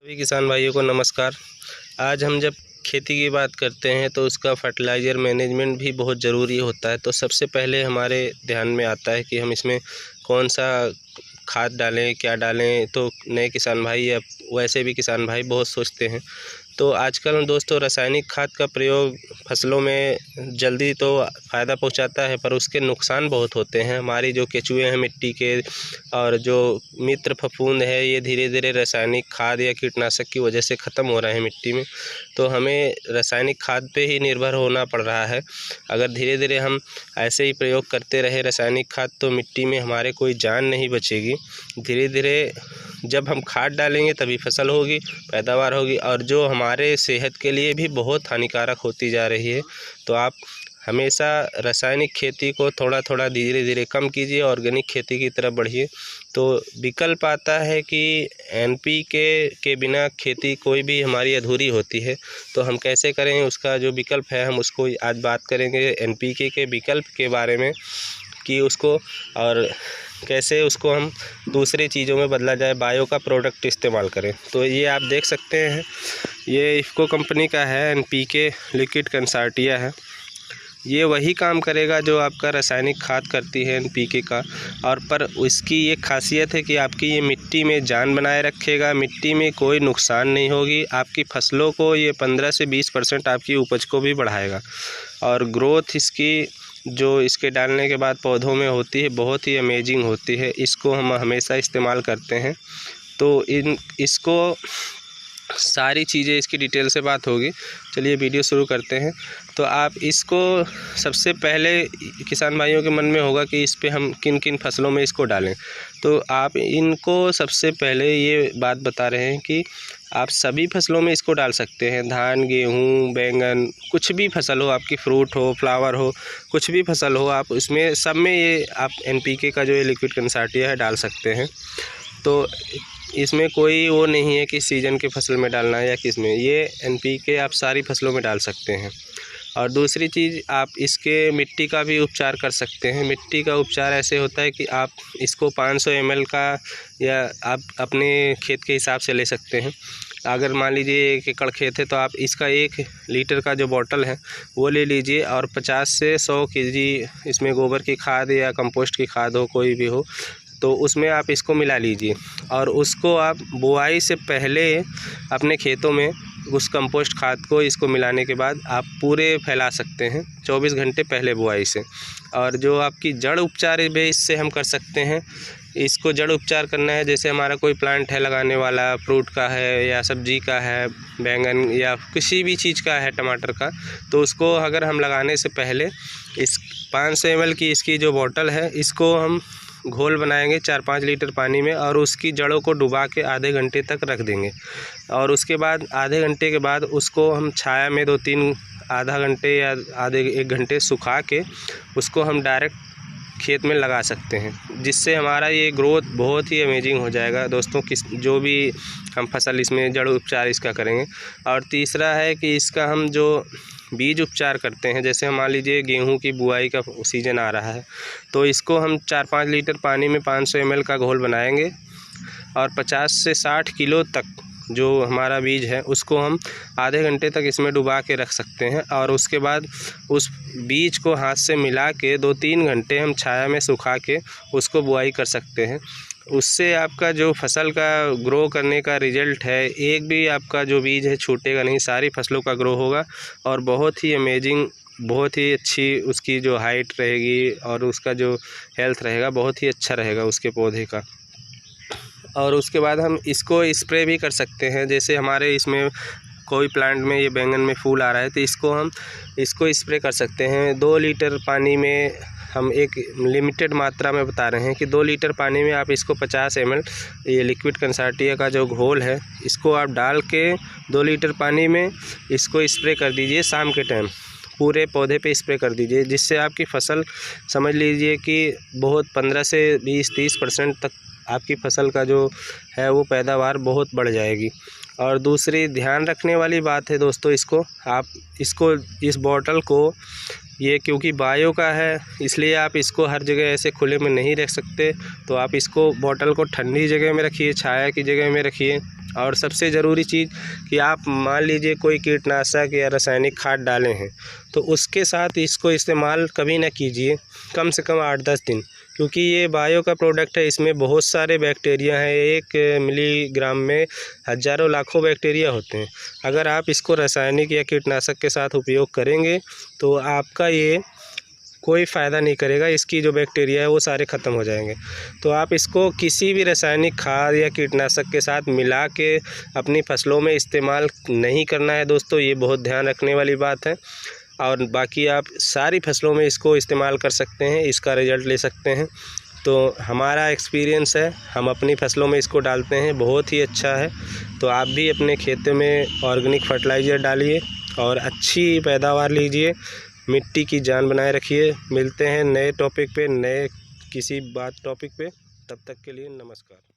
सभी किसान भाइयों को नमस्कार। आज हम जब खेती की बात करते हैं तो उसका फर्टिलाइज़र मैनेजमेंट भी बहुत ज़रूरी होता है। तो सबसे पहले हमारे ध्यान में आता है कि हम इसमें कौन सा खाद डालें, क्या डालें। तो नए किसान भाई या वैसे भी किसान भाई बहुत सोचते हैं। तो आजकल दोस्तों रासायनिक खाद का प्रयोग फसलों में जल्दी तो फ़ायदा पहुंचाता है, पर उसके नुकसान बहुत होते हैं। हमारी जो केंचुए हैं मिट्टी के और जो मित्र फफूंद है, ये धीरे धीरे रासायनिक खाद या कीटनाशक की वजह से ख़त्म हो रहे हैं मिट्टी में। तो हमें रासायनिक खाद पे ही निर्भर होना पड़ रहा है। अगर धीरे धीरे हम ऐसे ही प्रयोग करते रहे रासायनिक खाद, तो मिट्टी में हमारे कोई जान नहीं बचेगी। धीरे धीरे जब हम खाद डालेंगे तभी फसल होगी, पैदावार होगी, और जो हमारे सेहत के लिए भी बहुत हानिकारक होती जा रही है। तो आप हमेशा रासायनिक खेती को थोड़ा थोड़ा धीरे धीरे कम कीजिए, ऑर्गेनिक खेती की तरफ बढ़िए। तो विकल्प आता है कि एनपीके के बिना खेती कोई भी हमारी अधूरी होती है। तो हम कैसे करें, उसका जो विकल्प है हम उसको आज बात करेंगे एनपीके के विकल्प के बारे में, कि उसको और कैसे उसको हम दूसरी चीज़ों में बदला जाए, बायो का प्रोडक्ट इस्तेमाल करें। तो ये आप देख सकते हैं, ये इफ़को कंपनी का है, एनपीके लिक्विड कंसर्टिया है। ये वही काम करेगा जो आपका रासायनिक खाद करती है एनपीके का, और पर इसकी ये खासियत है कि आपकी ये मिट्टी में जान बनाए रखेगा, मिट्टी में कोई नुकसान नहीं होगी। आपकी फसलों को ये 15 से 20% आपकी उपज को भी बढ़ाएगा, और ग्रोथ इसकी जो इसके डालने के बाद पौधों में होती है बहुत ही अमेजिंग होती है। इसको हम हमेशा इस्तेमाल करते हैं। तो इसको सारी चीज़ें इसकी डिटेल से बात होगी। चलिए वीडियो शुरू करते हैं। तो आप इसको सबसे पहले किसान भाइयों के मन में होगा कि इस पे हम किन किन फसलों में इसको डालें। तो आप इनको सबसे पहले ये बात बता रहे हैं कि आप सभी फसलों में इसको डाल सकते हैं। धान, गेहूँ, बैंगन, कुछ भी फसल हो आपकी, फ्रूट हो, फ्लावर हो, कुछ भी फसल हो, आप उसमें सब में ये आप एनपीके का जो ये लिक्विड कंसर्टिया है डाल सकते हैं। तो इसमें कोई वो नहीं है कि सीजन के फसल में डालना है या किस में, ये एनपीके आप सारी फसलों में डाल सकते हैं। और दूसरी चीज़, आप इसके मिट्टी का भी उपचार कर सकते हैं। मिट्टी का उपचार ऐसे होता है कि आप इसको 500 ml का या आप अपने खेत के हिसाब से ले सकते हैं। अगर मान लीजिए 1 एकड़ खेत है तो आप इसका 1 लीटर का जो बॉटल है वो ले लीजिए, और 50 से 100 kg इसमें गोबर की खाद या कंपोस्ट की खाद हो, कोई भी हो, तो उसमें आप इसको मिला लीजिए। और उसको आप बुआई से पहले अपने खेतों में उस कंपोस्ट खाद को इसको मिलाने के बाद आप पूरे फैला सकते हैं 24 घंटे पहले बुआई से। और जो आपकी जड़ उपचार है इससे हम कर सकते हैं। इसको जड़ उपचार करना है, जैसे हमारा कोई प्लांट है लगाने वाला, फ्रूट का है या सब्जी का है, बैंगन या किसी भी चीज़ का है, टमाटर का, तो उसको अगर हम लगाने से पहले इस 500 ml की इसकी जो बॉटल है, इसको हम घोल बनाएंगे 4-5 लीटर पानी में, और उसकी जड़ों को डुबा के आधे घंटे तक रख देंगे। और उसके बाद आधे घंटे के बाद उसको हम छाया में 2-3 आधा घंटे या आधे 1 घंटे सुखा के उसको हम डायरेक्ट खेत में लगा सकते हैं, जिससे हमारा ये ग्रोथ बहुत ही अमेजिंग हो जाएगा दोस्तों। जो भी हम फसल इसमें जड़ उपचार इसका करेंगे। और तीसरा है कि इसका हम जो बीज उपचार करते हैं, जैसे मान लीजिए गेहूं की बुआई का सीज़न आ रहा है, तो इसको हम 4-5 लीटर पानी में 500 ml का घोल बनाएंगे, और 50 से 60 किलो तक जो हमारा बीज है उसको हम आधे घंटे तक इसमें डुबा के रख सकते हैं। और उसके बाद उस बीज को हाथ से मिला के 2-3 घंटे हम छाया में सुखा के उसको बुआई कर सकते हैं। उससे आपका जो फसल का ग्रो करने का रिज़ल्ट है, एक भी आपका जो बीज है छूटेगा नहीं, सारी फसलों का ग्रो होगा, और बहुत ही अमेजिंग, बहुत ही अच्छी उसकी जो हाइट रहेगी और उसका जो हेल्थ रहेगा बहुत ही अच्छा रहेगा उसके पौधे का। और उसके बाद हम इसको स्प्रे भी कर सकते हैं। जैसे हमारे इसमें कोई प्लांट में ये बैंगन में फूल आ रहा है, तो इसको स्प्रे कर सकते हैं। 2 लीटर पानी में हम एक लिमिटेड मात्रा में बता रहे हैं कि 2 लीटर पानी में आप इसको 50 ml ये लिक्विड कंसर्टिया का जो घोल है, इसको आप डाल के 2 लीटर पानी में इसको स्प्रे कर दीजिए। शाम के टाइम पूरे पौधे पे स्प्रे कर दीजिए, जिससे आपकी फसल समझ लीजिए कि बहुत 15 से 20-30% तक आपकी फसल का जो है वो पैदावार बहुत बढ़ जाएगी। और दूसरी ध्यान रखने वाली बात है दोस्तों, इसको इस बॉटल को, ये क्योंकि बायो का है इसलिए आप इसको हर जगह ऐसे खुले में नहीं रख सकते। तो आप इसको बॉटल को ठंडी जगह में रखिए, छाया की जगह में रखिए, और सबसे ज़रूरी चीज़ कि आप मान लीजिए कोई कीटनाशक या रासायनिक खाद डाले हैं तो उसके साथ इसको इस्तेमाल कभी ना कीजिए, कम से कम 8-10 दिन, क्योंकि ये बायो का प्रोडक्ट है। इसमें बहुत सारे बैक्टीरिया हैं, 1 मिलीग्राम में हज़ारों लाखों बैक्टीरिया होते हैं। अगर आप इसको रासायनिक या कीटनाशक के साथ उपयोग करेंगे तो आपका ये कोई फ़ायदा नहीं करेगा, इसकी जो बैक्टीरिया है वो सारे ख़त्म हो जाएंगे। तो आप इसको किसी भी रासायनिक खाद या कीटनाशक के साथ मिला के अपनी फसलों में इस्तेमाल नहीं करना है दोस्तों, ये बहुत ध्यान रखने वाली बात है। और बाकी आप सारी फसलों में इसको इस्तेमाल कर सकते हैं, इसका रिज़ल्ट ले सकते हैं। तो हमारा एक्सपीरियंस है, हम अपनी फसलों में इसको डालते हैं, बहुत ही अच्छा है। तो आप भी अपने खेतों में ऑर्गेनिक फर्टिलाइज़र डालिए और अच्छी पैदावार लीजिए, मिट्टी की जान बनाए रखिए। मिलते हैं नए टॉपिक पे, नए किसी टॉपिक पे। तब तक के लिए नमस्कार।